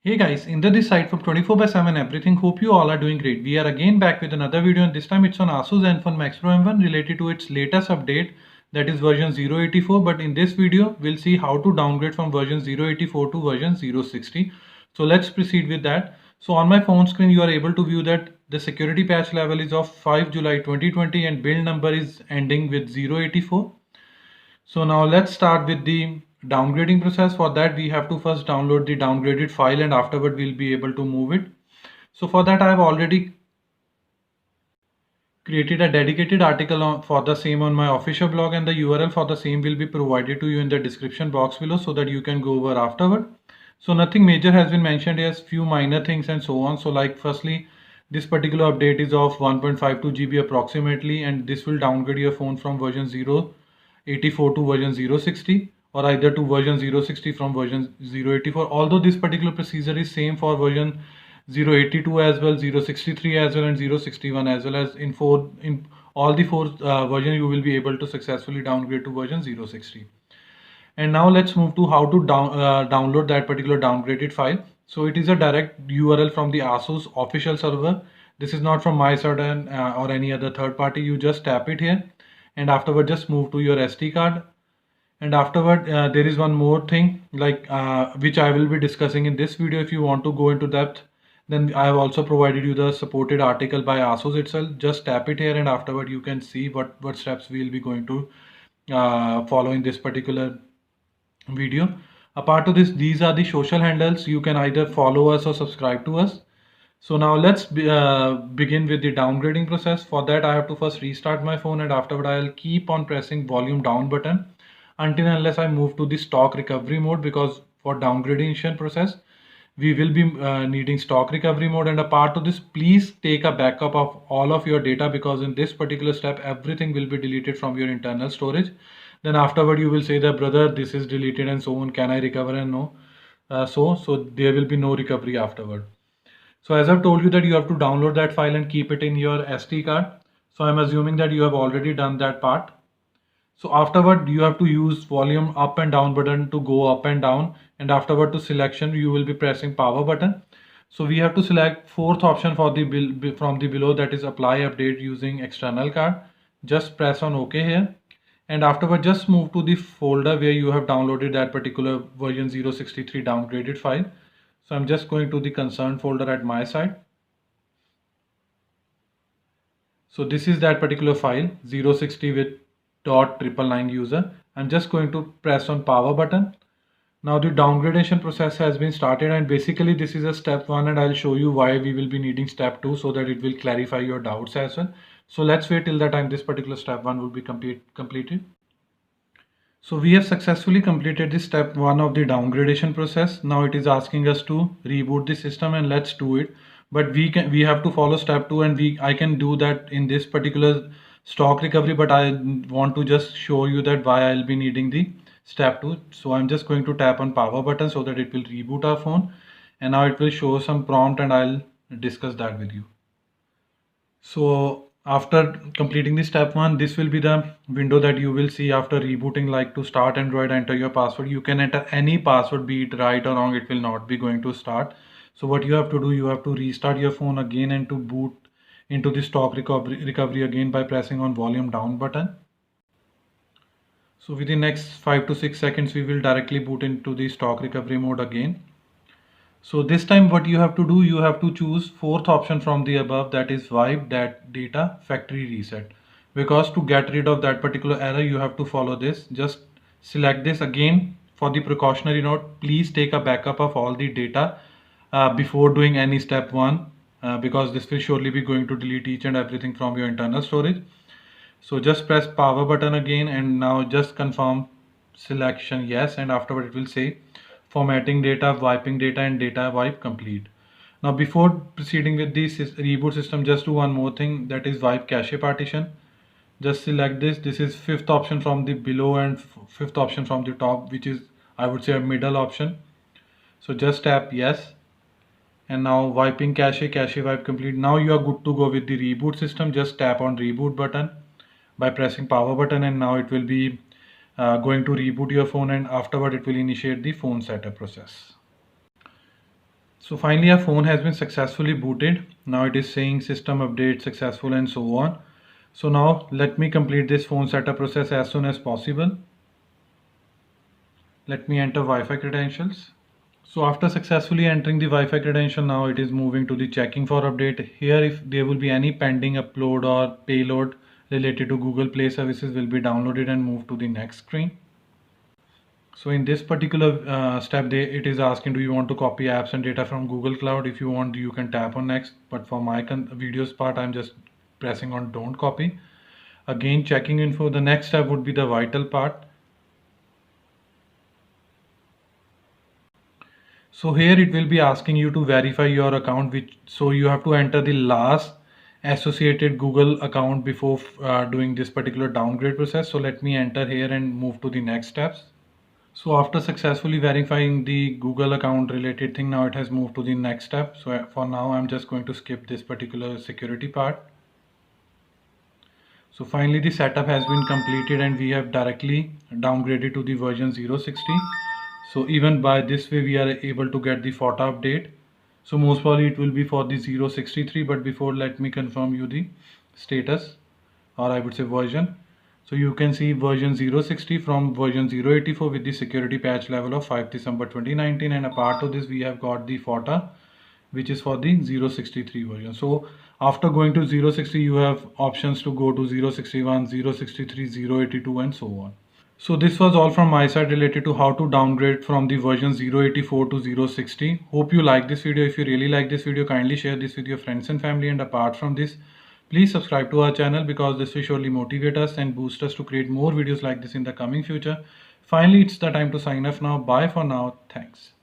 Hey guys, Inder this side from 24/7 everything. Hope you all are doing great. We are again back with another video, and this time it's on Asus Zenfone Max Pro M1 related to its latest update, that is version 084. But in this video we'll see how to downgrade from version 084 to version 060. So let's proceed with that. So on my phone screen you are able to view that the security patch level is of 5 July 2020 and build number is ending with 084. So now let's start with the downgrading process. For that we have to first download the downgraded file, and afterward we'll be able to move it. So for that I have already created a dedicated article for the same on my official blog, and the URL for the same will be provided to you in the description box below so that you can go over afterward. So nothing major has been mentioned, as few minor things and so on. So like firstly, this particular update is of 1.52 GB approximately, and this will downgrade your phone from version 084 to version 060, or either to version 060 from version 084. Although this particular procedure is same for version 082 as well, 063 as well, and 061 as well. As in all the four versions you will be able to successfully downgrade to version 060. And now let's move to how to download that particular downgraded file. So it is a direct URL from the Asus official server. This is not from my side or any other third party. You just tap it here, and afterward just move to your SD card. And afterward there is one more thing, like which I will be discussing in this video. If you want to go into depth, then I have also provided you the supported article by Asus itself. Just tap it here, and afterward you can see what steps we will be going to follow in this particular video. Apart of this, these are the social handles. You can either follow us or subscribe to us. So now let's begin with the downgrading process. For that I have to first restart my phone, and afterward I'll keep on pressing volume down button until unless I move to the stock recovery mode, because for downgradation process we will be needing stock recovery mode. And a part of this, please take a backup of all of your data, because in this particular step everything will be deleted from your internal storage. Then afterward you will say that brother, this is deleted and so on, can I recover? And no, so there will be no recovery afterward. So as I've told you that you have to download that file and keep it in your SD card. So I'm assuming that you have already done that part. So afterward you have to use volume up and down button to go up and down, and afterward to selection you will be pressing power button. So we have to select fourth option for the from the below, that is apply update using external card. Just press on OK here, and afterward just move to the folder where you have downloaded that particular version 063 downgraded file. So I'm just going to the concerned folder at my side. So this is that particular file 060 with .999 user. I'm just going to press on power button. Now the downgradation process has been started, and basically this is a step 1, and I'll show you why we will be needing step 2 so that it will clarify your doubts as well. So let's wait till the time this particular step 1 will be completed. So we have successfully completed this step 1 of the downgradation process. Now it is asking us to reboot the system, and let's do it. But we have to follow step 2, and I can do that in this particular stock recovery, but I want to just show you that why I'll be needing the step 2. So I'm just going to tap on power button so that it will reboot our phone, and now it will show some prompt, and I'll discuss that with you. So after completing the step 1, this will be the window that you will see after rebooting. Like to start Android, enter your password. You can enter any password, be it right or wrong, it will not be going to start. So what you have to do, you have to restart your phone again and to boot into the stock recovery again by pressing on volume down button. So within next 5 to 6 seconds we will directly boot into the stock recovery mode again. So this time what you have to do, you have to choose fourth option from the above, that is wipe that data factory reset. Because to get rid of that particular error you have to follow this. Just select this again. For the precautionary note, please take a backup of all the data before doing any step 1, because this will surely be going to delete each and everything from your internal storage. So just press power button again, and now just confirm selection yes, and afterward it will say formatting data, wiping data, and data wipe complete. Now before proceeding with the reboot system, just do one more thing, that is wipe cache partition. Just select this. This is fifth option from the below and fifth option from the top, which is, I would say, a middle option. So just tap yes, and now wiping cache wipe complete. Now you are good to go with the reboot system. Just tap on reboot button by pressing power button, and now it will be going to reboot your phone, and afterward it will initiate the phone setup process. So finally our phone has been successfully booted. Now it is saying system update successful and so on. So now let me complete this phone setup process as soon as possible. Let me enter Wi-Fi credentials. So after successfully entering the Wi-Fi credential, now it is moving to the checking for update. Here if there will be any pending upload or payload related to Google Play services will be downloaded and moved to the next screen. So in this particular step, it is asking, do you want to copy apps and data from Google Cloud? If you want, you can tap on next. But for my videos part, I'm just pressing on don't copy. Again, checking info. The next step would be the vital part. So here it will be asking you to verify your account, so you have to enter the last associated Google account before doing this particular downgrade process. So let me enter here and move to the next steps. So after successfully verifying the Google account related thing, now it has moved to the next step. So for now, I'm just going to skip this particular security part. So finally the setup has been completed and we have directly downgraded to the version 0.60. So even by this way, we are able to get the FOTA update. So most probably it will be for the 0.63, but before let me confirm you the status, or I would say version. So you can see version 0.60 from version 0.84 with the security patch level of 5 December 2019, and apart of this we have got the FOTA which is for the 0.63 version. So after going to 0.60 you have options to go to 0.61, 0.63, 0.82 and so on. So this was all from my side related to how to downgrade from the version 0.84 to 0.60. Hope you like this video. If you really like this video, kindly share this with your friends and family, and apart from this, please subscribe to our channel because this will surely motivate us and boost us to create more videos like this in the coming future. Finally, it's the time to sign off now. Bye for now. Thanks.